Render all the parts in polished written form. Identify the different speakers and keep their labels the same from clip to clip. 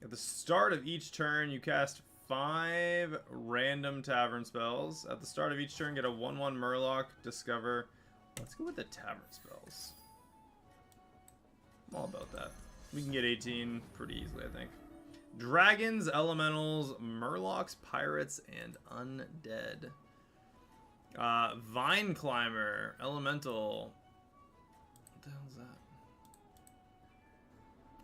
Speaker 1: At the start of each turn, you cast 5 random tavern spells. At the start of each turn, get a 1/1 Murloc, discover. Let's go with the tavern spells. I'm all about that. We can get 18 pretty easily, I think. Dragons, Elementals, Murlocs, Pirates, and Undead. Vine Climber, Elemental. What the hell is that?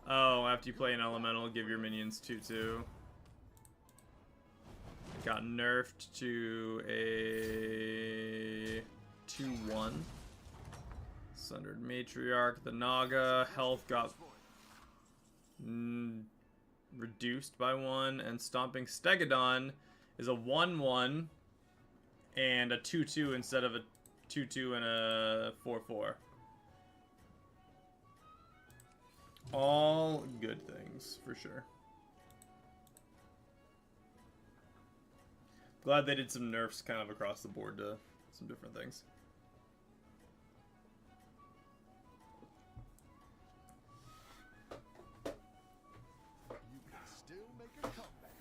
Speaker 1: Oh, after you play an Elemental, give your minions 2/2. Got nerfed to a 2/1. Sundered Matriarch, the Naga, health got reduced by 1, and Stomping Stegodon is a 1/1 and a 2/2 instead of a 2/2 and a 4/4. All good things, for sure. Glad they did some nerfs kind of across the board to some different things.
Speaker 2: You can still make a comeback.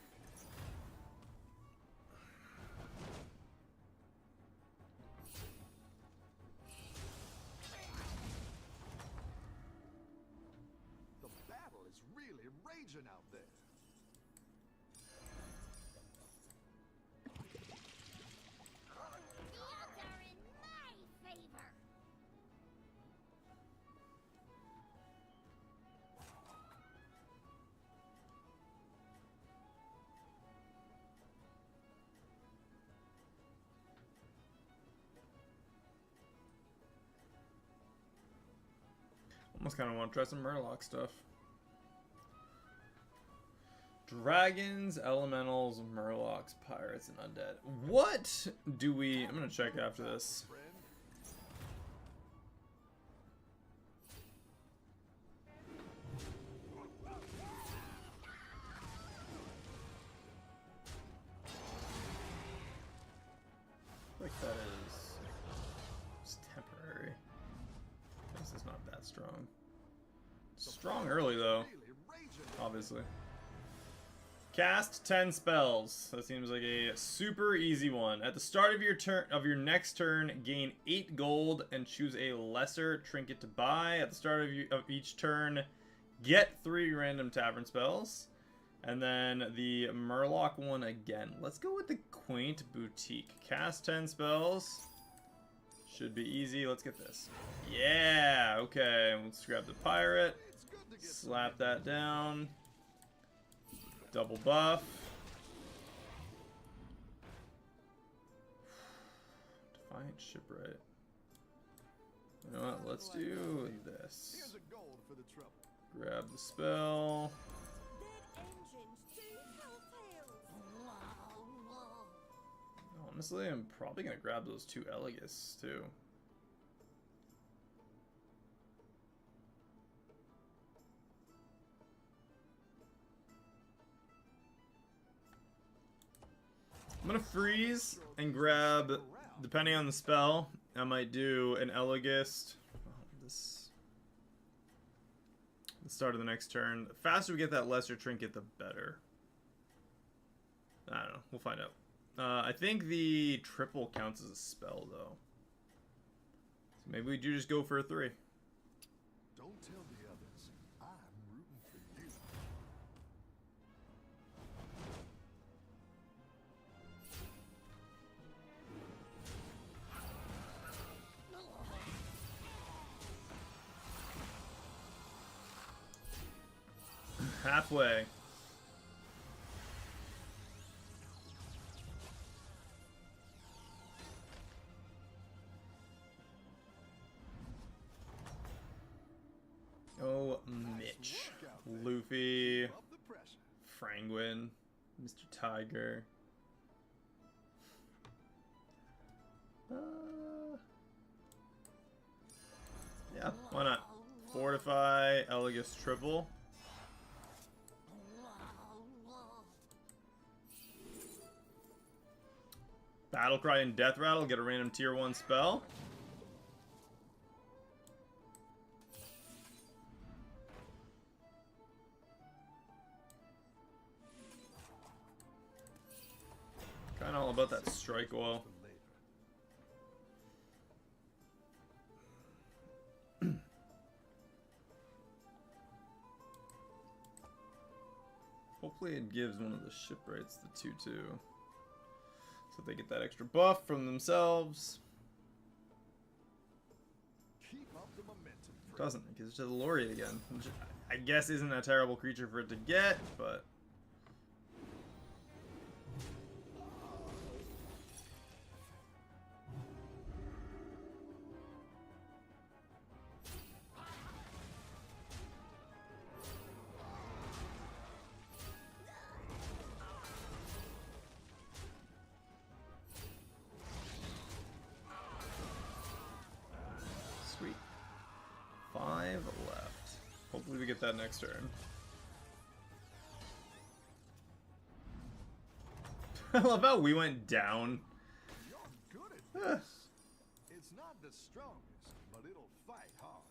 Speaker 2: The battle is really raging out there.
Speaker 3: The odds are in my favor.
Speaker 1: Almost kind of want to try some Murloc stuff. Dragons, Elementals, Murlocs, Pirates, and Undead. What do we... I'm going to check after this.
Speaker 2: Friend,
Speaker 1: Like that is just temporary. This is not that strong. Strong early though,
Speaker 2: really raging.
Speaker 1: obviously. Cast 10 spells. That seems like a super easy one. At the start of your next turn, gain 8 gold and choose a lesser trinket to buy. At the start of each turn, get 3 random tavern spells. And then the Murloc one again. Let's go with the Quaint Boutique. Cast 10 spells. Should be easy. Let's get this. Yeah, okay. Let's grab the Pirate.
Speaker 2: It's good to get
Speaker 1: Slap that down. Double buff. Defiant Shipwright. You know what? Let's do
Speaker 2: Here's
Speaker 1: this.
Speaker 2: a gold for the trouble.
Speaker 1: Grab the spell.
Speaker 4: Dead engines, 2 telltales.
Speaker 1: Honestly, I'm probably going to grab those 2 Elegus, too. I'm going to freeze and grab, depending on the spell, I might do an Elegist. The start of the next turn. The faster we get that lesser trinket, the better. I don't know. We'll find out. I think the triple counts as a spell, though. So maybe we do just go for a 3.
Speaker 2: Don't tell the others. I'm rooting for you.
Speaker 1: Halfway. Oh, Mitch. Luffy.
Speaker 2: Love the pressure.
Speaker 1: Frangwin. Mr. Tiger. Yeah, why not? Fortify, Elegus triple. Battlecry and Death Rattle, get a random tier 1 spell. about that strike oil?
Speaker 2: For later.
Speaker 1: Hopefully it gives one of the shipwrights the 2/2. So they get that extra buff from themselves.
Speaker 2: Keep up the momentum.
Speaker 1: It doesn't. It gives it to the Laureate again. Which I guess isn't a terrible creature for it to get, but... Sweet. 5 left. Hopefully we get that next turn. I love how we went down.
Speaker 2: You're good at this. It's not the strongest, but it'll fight hard.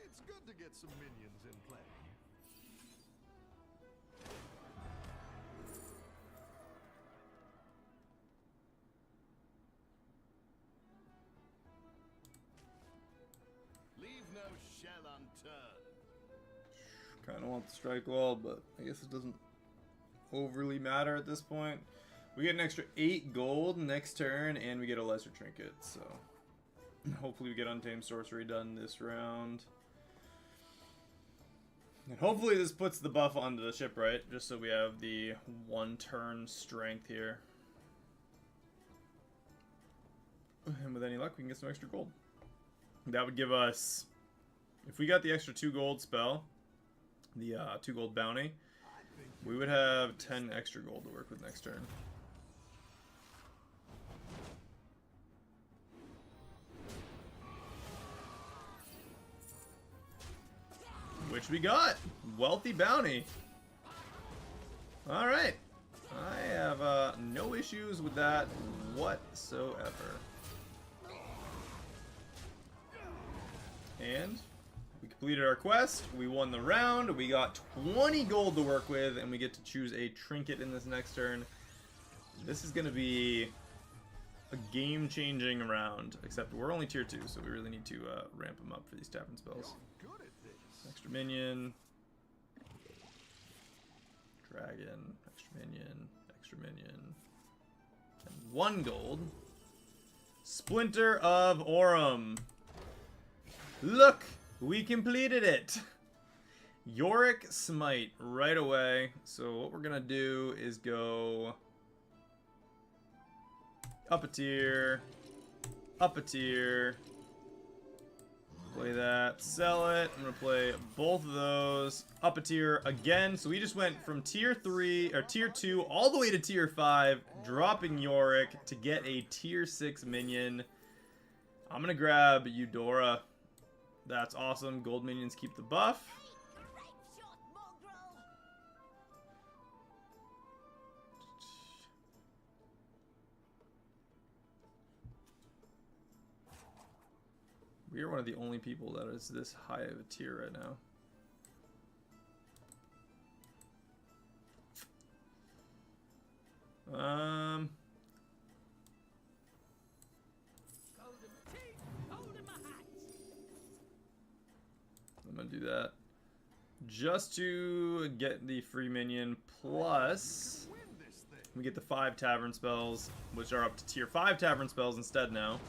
Speaker 2: It's good to get some minions in play. Leave no shell unturned.
Speaker 1: Kind of want the strike wall, but I guess it doesn't overly matter at this point. We get an extra 8 gold next turn, and we get a lesser trinket, so hopefully we get Untamed Sorcery done this round. And hopefully this puts the buff onto the shipwright, just so we have the 1-turn strength here. And with any luck, we can get some extra gold. That would give us, if we got the extra 2 gold spell, the 2 gold bounty, we would have 10 extra gold to work with next turn. Which we got! Wealthy bounty! Alright. I have no issues with that whatsoever. And we completed our quest, we won the round, we got 20 gold to work with, and we get to choose a trinket in this next turn. This is going to be a game-changing round, except we're only tier 2, so we really need to ramp them up for these tavern spells.
Speaker 2: Good at this.
Speaker 1: Extra minion, dragon, extra minion, and 1 gold. Splinter of Aurum. Look, we completed it. Yorick Smite right away. So what we're gonna do is go up a tier, play that, sell it. I'm gonna play both of those, up a tier again. So we just went from tier 3 or tier 2 all the way to tier 5, dropping Yorick to get a tier 6 minion. I'm gonna grab Eudora. That's awesome. Gold minions keep the buff.
Speaker 3: Great shot, mongrel!
Speaker 1: We are one of the only people that is this high of a tier right now. I'm gonna do that just to get the free minion, plus
Speaker 2: Win this thing.
Speaker 1: we get the 5 tavern spells, which are up to tier 5 tavern spells instead now.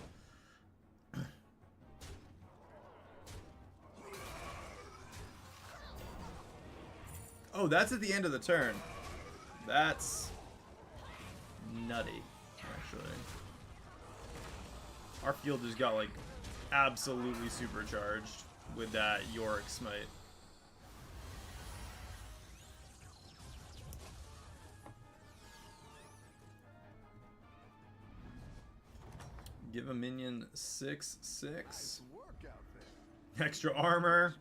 Speaker 1: Oh, that's at the end of the turn. That's nutty, actually. Our field just got, like, absolutely supercharged with that Yorick Smite. Give a minion 6/6.
Speaker 2: Nice work out there.
Speaker 1: Extra armor.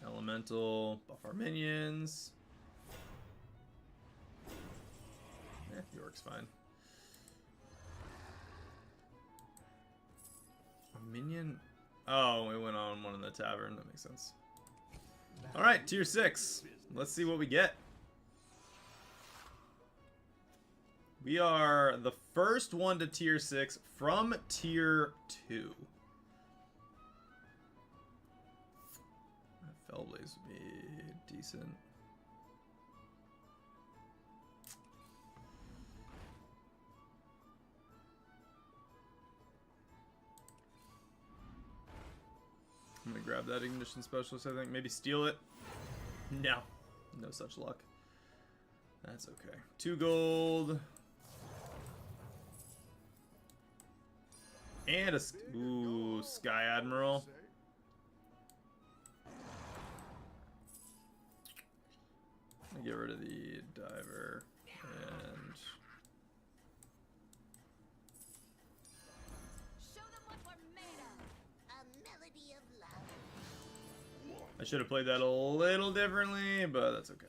Speaker 1: Elemental. Buff our minions. Yorick's fine. Minion. Oh, it went on one in the tavern. That makes sense. All right, tier 6. Let's see what we get. We are the first one to tier 6 from tier 2. Fellblaze would be decent. I'm gonna grab that ignition specialist, I think. Maybe steal it. No. No such luck. That's okay. 2 gold. And a ooh, Sky Admiral. I'm gonna get rid of the diver and
Speaker 3: Show them what we're made of. A melody of love.
Speaker 1: I should have played that a little differently, but that's okay.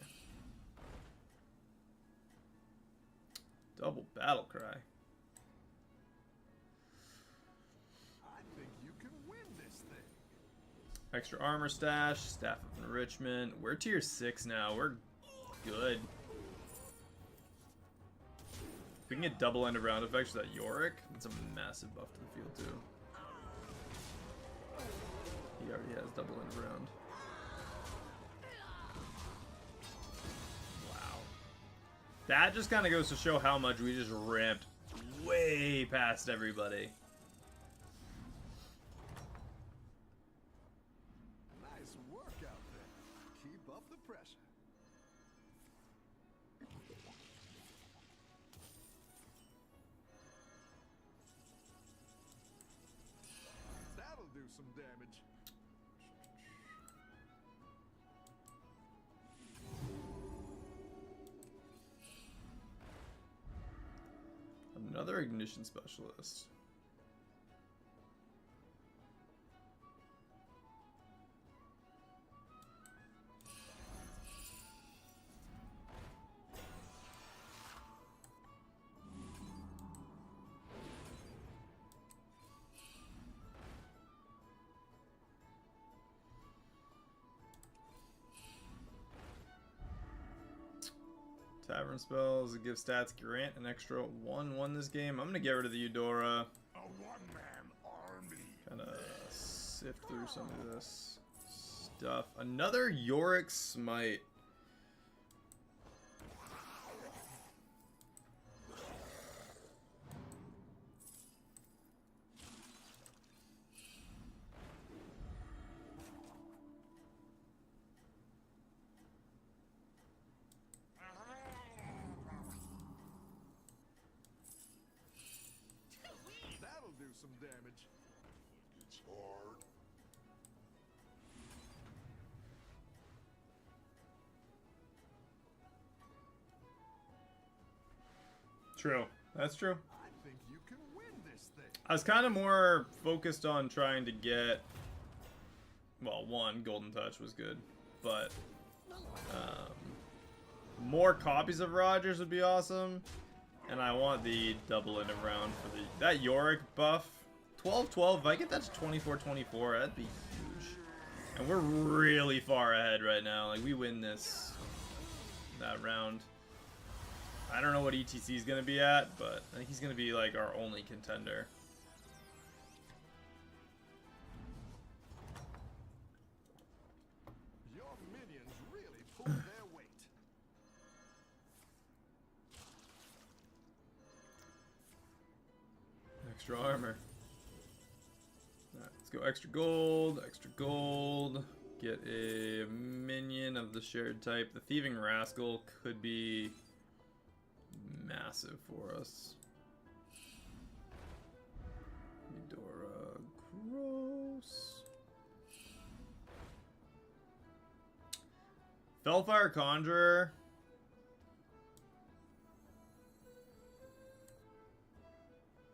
Speaker 1: Double battle cry.
Speaker 2: I think you can win this thing.
Speaker 1: Extra armor stash, staff of enrichment. We're tier 6 now. We're good. We can get double end of round effects with that Yorick. That's a massive buff to the field too. He already has double end of round. Wow. That just kind of goes to show how much we just ramped way past everybody.
Speaker 2: Nice work out there. Keep up the pressure. That'll do some damage.
Speaker 1: Another ignition specialist. Tavern spells, it gives stats, grant an extra 1/1 this game. I'm gonna get rid of the Eudora.
Speaker 2: A one-man army.
Speaker 1: Kind of sift through some of this stuff. Another Yorick Smite.
Speaker 2: That'll do some damage. It's hard.
Speaker 1: True. That's true.
Speaker 2: I think you can win this thing.
Speaker 1: I was kind of more focused on trying to get, well, one, Golden Touch was good, but more copies of Rogers would be awesome, and I want the double end of round for the that Yorick buff. 12-12, if I get that to 24-24, that'd be huge. And we're really far ahead right now. Like, we win this, that round. I don't know what ETC is going to be at, but I think he's going to be, like, our only contender.
Speaker 2: Your minions really pulled their weight.
Speaker 1: Extra armor. Alright, let's go extra gold, extra gold. Get a minion of the shared type. The Thieving Rascal could be massive for us. Eudora, gross. Fellfire Conjurer.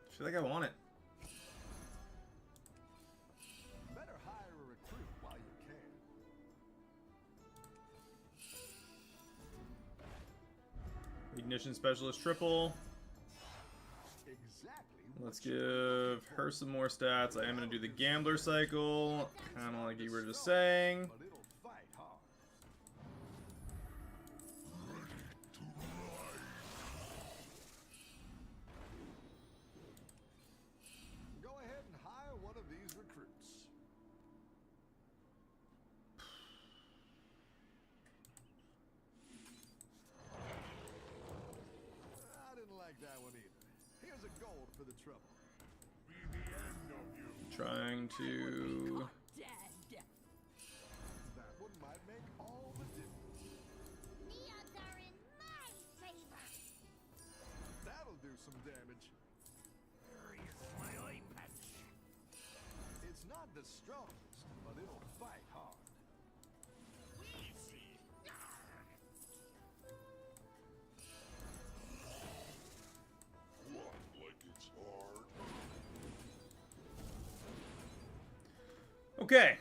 Speaker 1: I feel like I want it.
Speaker 2: Better hire a recruit while you can.
Speaker 1: Ignition Specialist triple.
Speaker 2: Exactly.
Speaker 1: Let's give her some more stats. I am going to do the Gambler cycle, kind of like you were just saying.
Speaker 2: But it'll fight hard. Go ahead and hire one of these recruits. I didn't like that one either. Here's a gold for the trouble.
Speaker 1: Trying to...
Speaker 4: Dead.
Speaker 2: That one might make all the difference.
Speaker 3: The odds are in my favor.
Speaker 2: That'll do some damage. It's not the strongest, but it'll fight hard.
Speaker 1: Okay.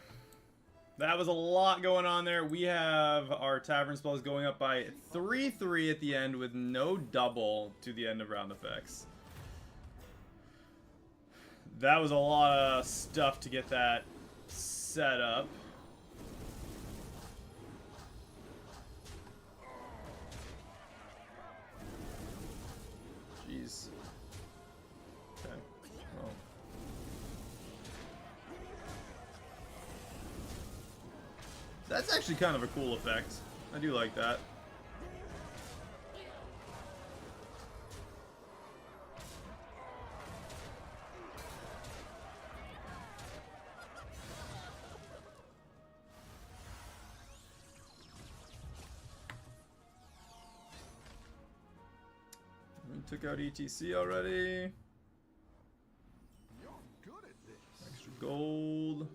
Speaker 1: That was a lot going on there. We have our Tavern spells going up by 3/3 at the end with no double to the end of round effects. That was a lot of stuff to get that set up. Jeez. Okay. Well. That's actually kind of a cool effect. I do like that. We took out ETC already.
Speaker 2: You're good at this.
Speaker 1: Extra gold.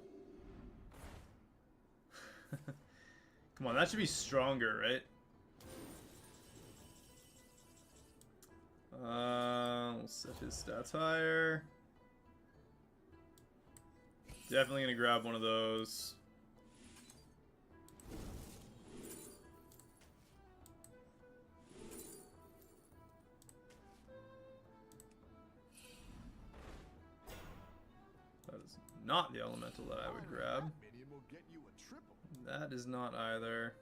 Speaker 1: Come on, that should be stronger, right? We'll set his stats higher. Definitely gonna grab one of those. That is not the elemental that I would grab.
Speaker 2: Minion will get you a triple.
Speaker 1: That is not either.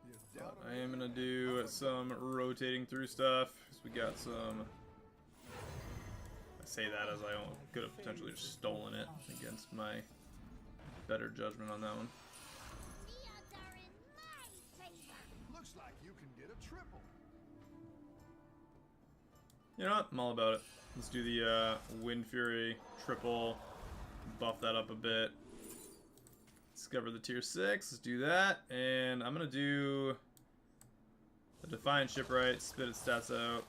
Speaker 2: You're down
Speaker 1: I am gonna do some rotating through stuff. 'Cause we got some. I say that as I could have potentially just stolen it against my better judgment on that one.
Speaker 3: The odds are in my favor.
Speaker 2: Looks like you can get a triple.
Speaker 1: You know what? I'm all about it. Let's do the Wind Fury triple. Buff that up a bit. Discover the tier 6. Let's do that. And I'm going to do the Defiant Shipwright. Spit its stats out.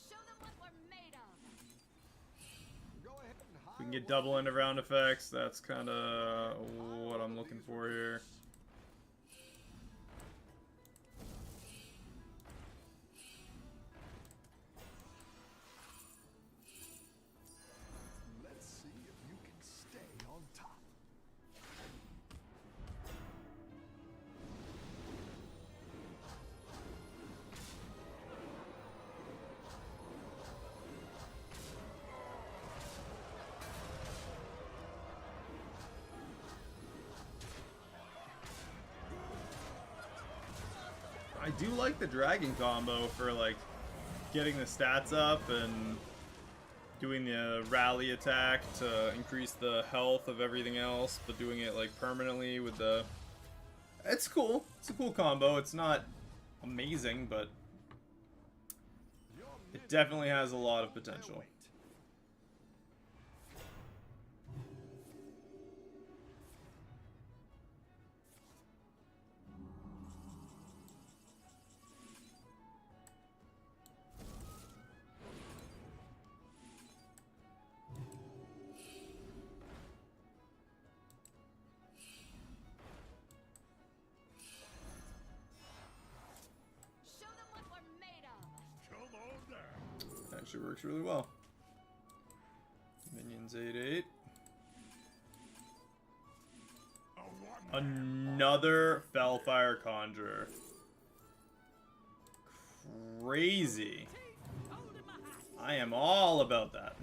Speaker 4: Show them what we're made of.
Speaker 2: Go ahead and hire
Speaker 1: We can get
Speaker 2: one
Speaker 1: double
Speaker 2: of
Speaker 1: end of round effects. That's kind of what I'm looking for here.
Speaker 2: Let's see if you can stay on top.
Speaker 1: I do like the dragon combo for like getting the stats up and doing the rally attack to increase the health of everything else, but doing it like permanently with the... It's cool. It's a cool combo. It's not amazing, but
Speaker 2: Your
Speaker 1: it
Speaker 2: minion
Speaker 1: definitely has a lot of
Speaker 2: hold their
Speaker 1: potential.
Speaker 2: weight.
Speaker 4: Show them what we're made of.
Speaker 1: Actually works really well. Minions 8/8. Another Fellfire Conjurer. Crazy. I am all about that.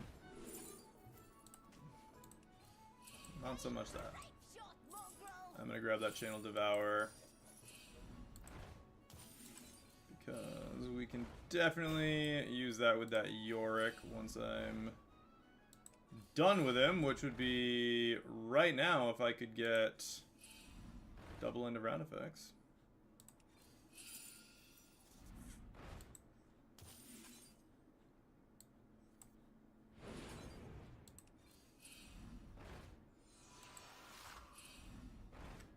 Speaker 1: Not so much that. I'm gonna grab that Channel Devour. Because we can definitely use that with that Yorick once I'm done with him, which would be right now if I could get double end of round effects.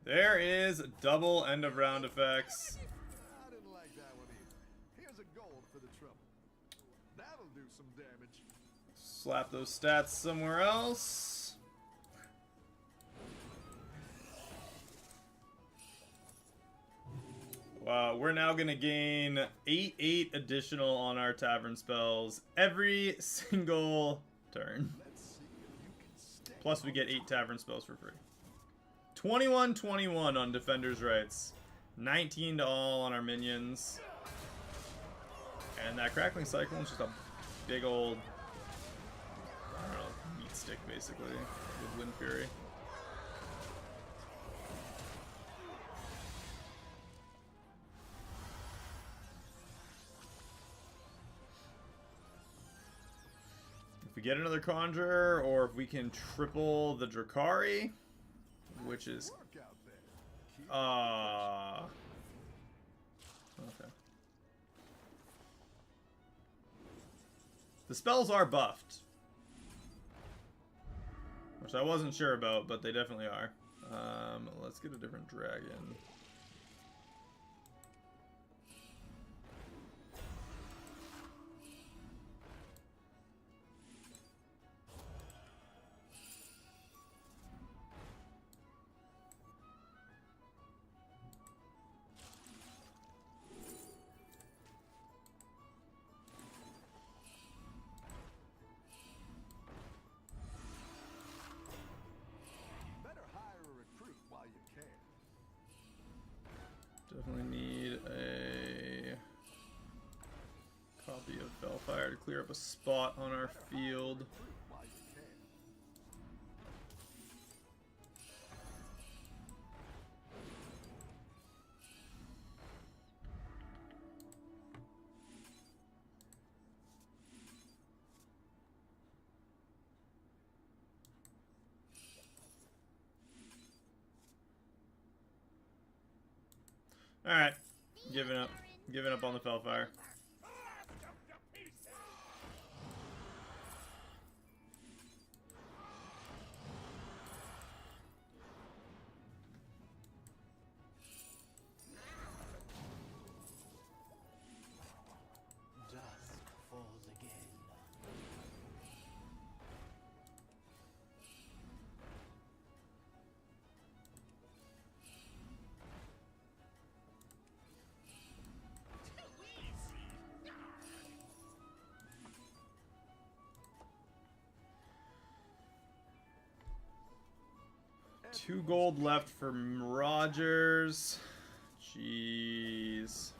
Speaker 1: There is double end of round effects.
Speaker 2: I didn't like that one either. Here's a gold for the trouble. That'll do some damage.
Speaker 1: Slap those stats somewhere else. Wow, we're now gonna gain 8 additional on our tavern spells every single turn.
Speaker 2: Let's see if you can stay.
Speaker 1: Plus we get 8 tavern spells for free. 21-21 on Defender's Rights. 19 to all on our minions. And that Crackling Cyclone is just a big old, I don't know, meat stick basically with Wind Fury. If we get another Conjurer, or if we can triple the Drakari, which is
Speaker 2: Work out there. Keep
Speaker 1: okay. The spells are buffed, which I wasn't sure about, but they definitely are. Let's get a different dragon.
Speaker 2: better hire a recruit while you can.
Speaker 1: Definitely need a copy of Bellfire to clear up a spot on our field.
Speaker 2: Recruit while you can.
Speaker 1: Alright, giving up. Giving up on the Fellfire.
Speaker 5: Dusk falls again.
Speaker 1: Two gold left for Rogers. Jeez.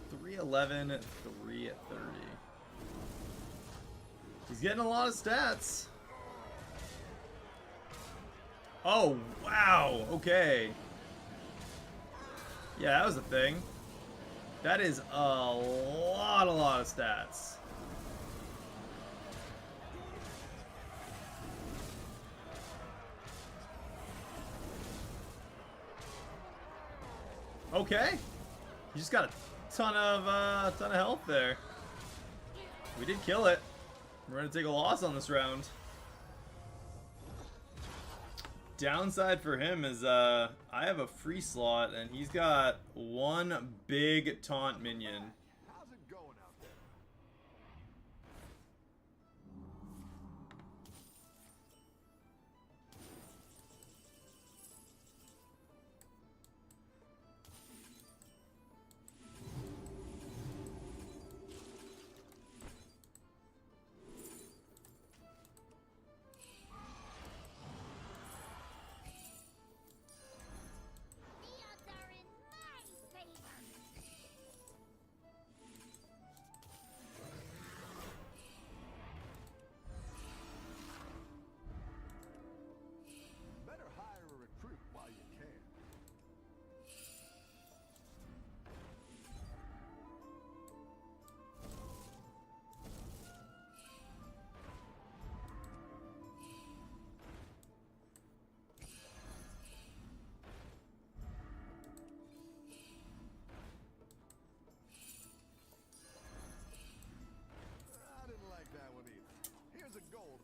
Speaker 1: 311, 330. He's getting a lot of stats. Oh, wow. Okay. Yeah, that was a thing. That is a lot of stats. Okay. He just got a ton of health there. We did kill it. We're gonna take a loss on this round. Downside for him is I have a free slot and he's got one big taunt minion.
Speaker 2: How's it going out there?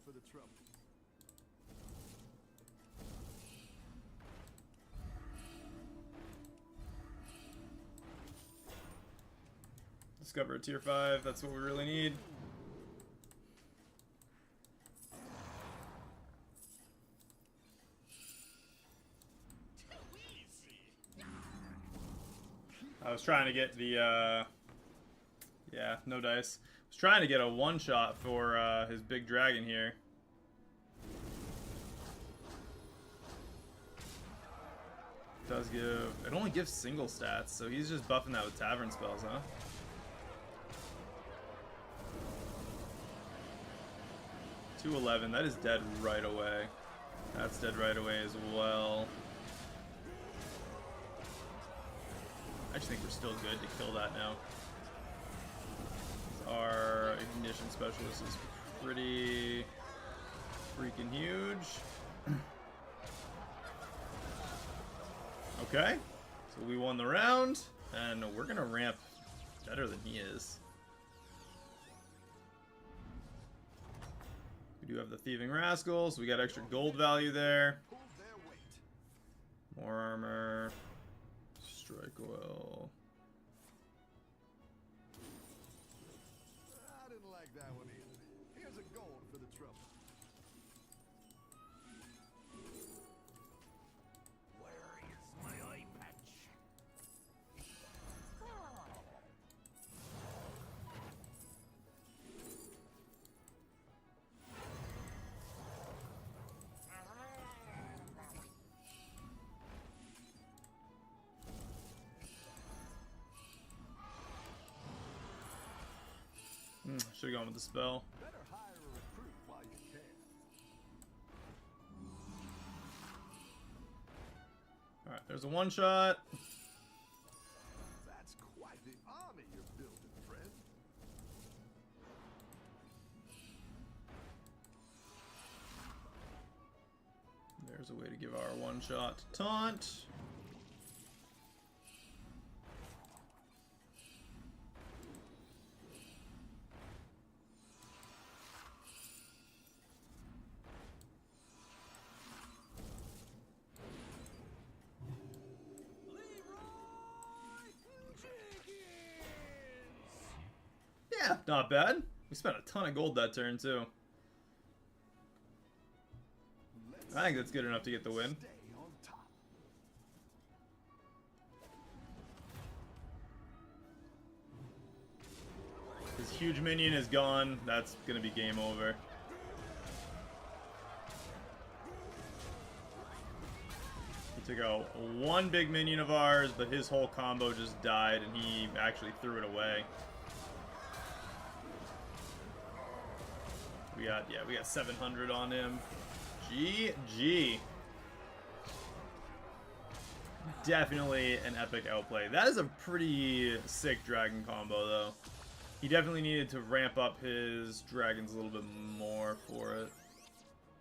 Speaker 2: for the trouble.
Speaker 1: Discover a tier 5. That's what we really need. I was trying to get the, yeah, no dice. I was trying to get a one-shot for his big dragon here. It does give... It only gives single stats, so he's just buffing that with tavern spells, huh? $211, that is dead right away. That's dead right away as well. I just think we're still good to kill that now. Our ignition specialist is pretty freaking huge. Okay, so we won the round, and we're gonna ramp better than he is. We do have the Thieving Rascal, so we got extra gold value there.
Speaker 2: Pull their weight.
Speaker 1: More armor. Strike oil.
Speaker 2: I didn't like that one either. Here's a gold for the trouble.
Speaker 5: Where is my eye patch?
Speaker 1: Should have gone with the spell.
Speaker 2: Better hire a recruit while you can.
Speaker 1: Alright, there's a one shot.
Speaker 2: That's quite the army you're building, friend.
Speaker 1: There's a way to give our one shot taunt. Yeah, not bad. We spent a ton of gold that turn too. I think that's good enough to get the win.
Speaker 2: Stay on top.
Speaker 1: His huge minion is gone. That's gonna be game over. He took out one big minion of ours, but his whole combo just died, and he actually threw it away. We got 700 on him. GG. Definitely an epic outplay. That is a pretty sick dragon combo, though. He definitely needed to ramp up his dragons a little bit more for it.